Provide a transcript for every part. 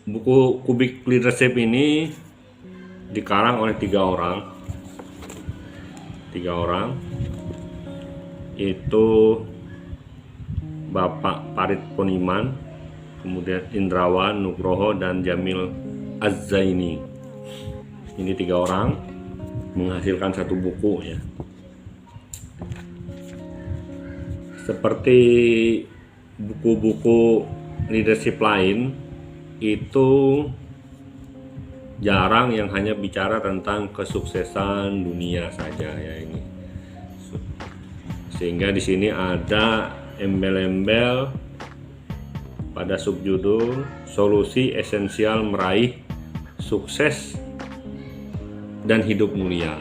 Buku Kubik Leadership ini dikarang oleh tiga orang, itu Bapak Farid Poniman, kemudian Indrawan Nugroho, dan Jamil Az-Zaini. Ini tiga orang menghasilkan satu buku ya. Seperti buku-buku leadership lain, itu jarang yang hanya bicara tentang kesuksesan dunia saja ya ini. Sehingga di sini ada embel-embel pada subjudul solusi esensial meraih sukses dan hidup mulia.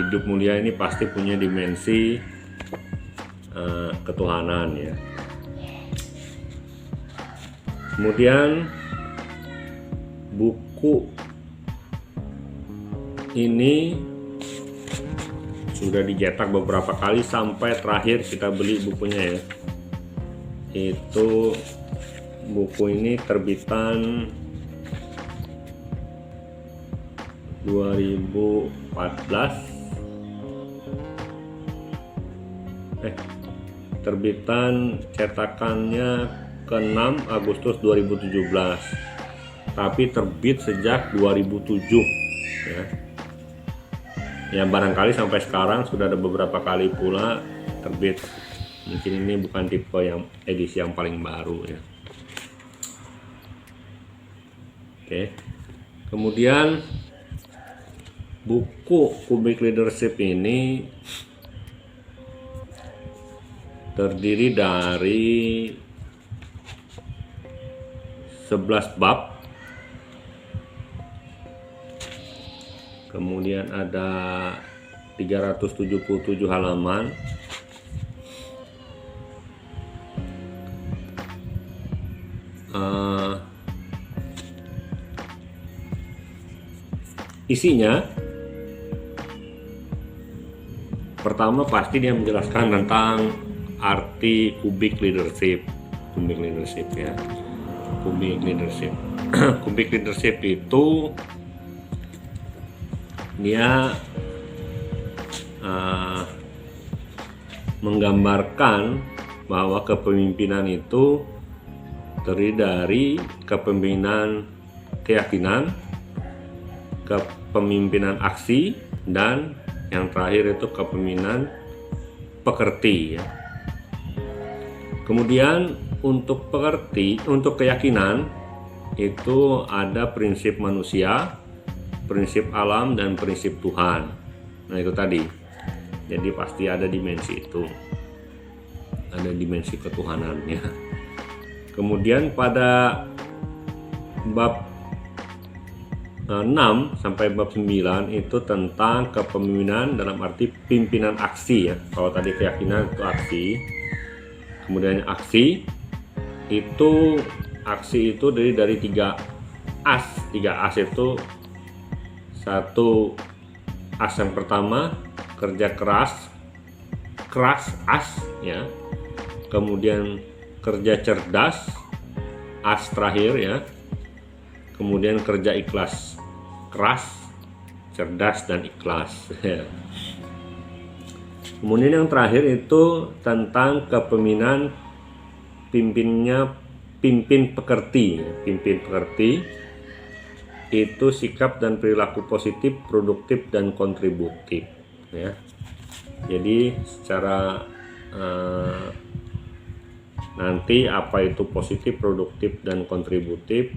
Hidup mulia ini pasti punya dimensi ketuhanan ya. Kemudian buku ini sudah dicetak beberapa kali sampai terakhir kita beli bukunya ya. Itu buku ini terbitan 2014, terbitan cetakannya ke-6 Agustus 2017, tapi terbit sejak 2007 ya. Ya barangkali sampai sekarang sudah ada beberapa kali pula terbit. Mungkin ini bukan tipe yang edisi yang paling baru ya. Oke. Kemudian buku Kubik Leadership ini terdiri dari 11 bab, kemudian ada 377 halaman, isinya pertama pasti dia menjelaskan tentang arti kubik leadership ya. Kubik leadership. Kubik leadership itu dia menggambarkan bahwa kepemimpinan itu terdiri dari kepemimpinan keyakinan, kepemimpinan aksi, dan yang terakhir itu kepemimpinan pekerti ya. Kemudian untuk keyakinan itu ada prinsip manusia, prinsip alam, dan prinsip Tuhan. Nah itu tadi. Jadi pasti ada dimensi itu. Ada dimensi ketuhanannya. Kemudian pada bab 6 sampai bab 9 itu tentang kepemimpinan dalam arti pimpinan aksi ya. Kalau tadi keyakinan itu aksi. Kemudian aksi itu terdiri dari 3 as. 3 as itu satu as yang pertama kerja keras as ya. Kemudian kerja cerdas as terakhir ya. Kemudian kerja ikhlas, keras, cerdas, dan ikhlas. Kemudian yang terakhir itu tentang kepemimpinan pimpin pekerti. Pimpin pekerti itu sikap dan perilaku positif, produktif, dan kontributif. Ya. Jadi secara nanti apa itu positif, produktif, dan kontributif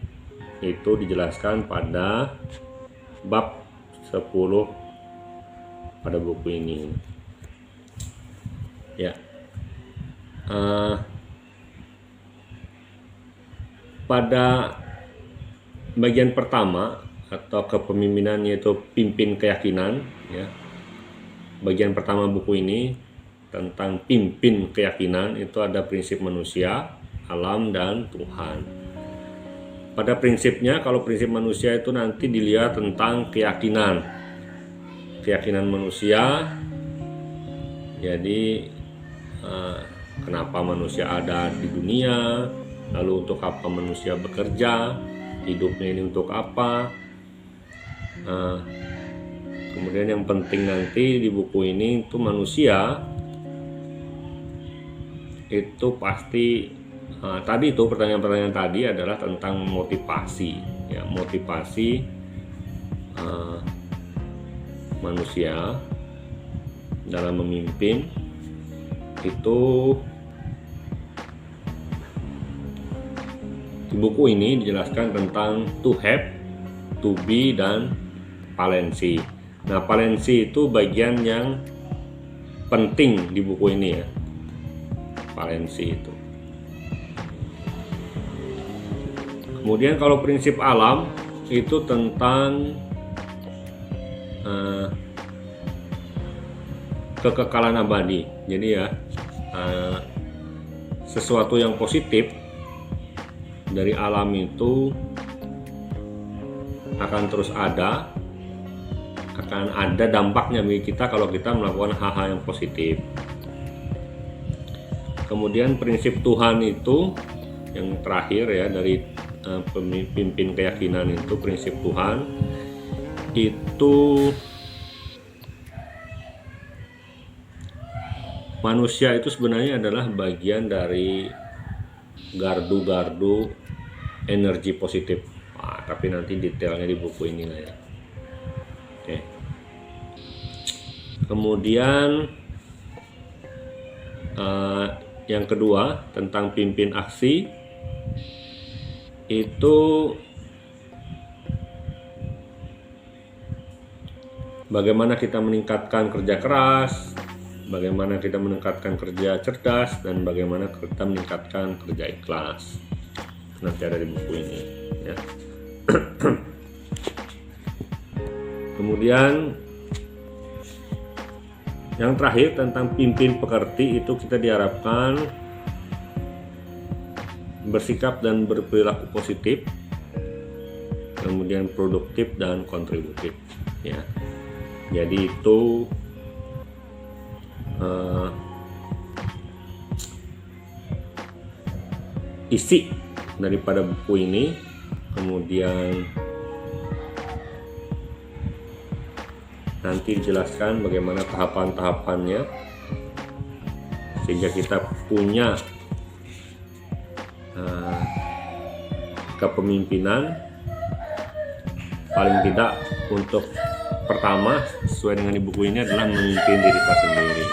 itu dijelaskan pada bab 10 pada buku ini ya. Pada bagian pertama atau kepemimpinan yaitu pimpin keyakinan ya. Bagian pertama buku ini tentang pimpin keyakinan itu ada prinsip manusia, alam, dan Tuhan. Pada prinsipnya, kalau prinsip manusia itu nanti dilihat tentang keyakinan manusia. Jadi kenapa manusia ada di dunia, lalu untuk apa manusia bekerja, hidupnya ini untuk apa. Kemudian yang penting nanti di buku ini itu manusia itu pasti tadi itu pertanyaan-pertanyaan tadi adalah tentang motivasi, ya, motivasi manusia dalam memimpin itu. Di buku ini dijelaskan tentang to have, to be, dan valensi. Nah, valensi itu bagian yang penting di buku ini, ya. Valensi itu. Kemudian kalau prinsip alam itu tentang kekekalan abadi. Jadi ya, sesuatu yang positif dari alam itu akan terus ada, akan ada dampaknya bagi kita kalau kita melakukan hal-hal yang positif. Kemudian prinsip Tuhan itu yang terakhir, ya, dari pemimpin keyakinan itu, prinsip Tuhan itu manusia itu sebenarnya adalah bagian dari gardu-gardu energi positif. Tapi nanti detailnya di buku ini lah, ya. Oke. Kemudian yang kedua tentang pimpin aksi itu bagaimana kita meningkatkan kerja keras, bagaimana kita meningkatkan kerja cerdas, dan bagaimana kita meningkatkan kerja ikhlas. Nanti ada di buku ini, ya. Kemudian yang terakhir tentang pimpin pekerti itu kita diharapkan bersikap dan berperilaku positif, kemudian produktif dan kontributif, ya. Jadi itu isi daripada buku ini. Kemudian nanti dijelaskan bagaimana tahapan-tahapannya sehingga kita punya kepemimpinan, paling tidak untuk pertama sesuai dengan di buku ini adalah memimpin diri kita sendiri.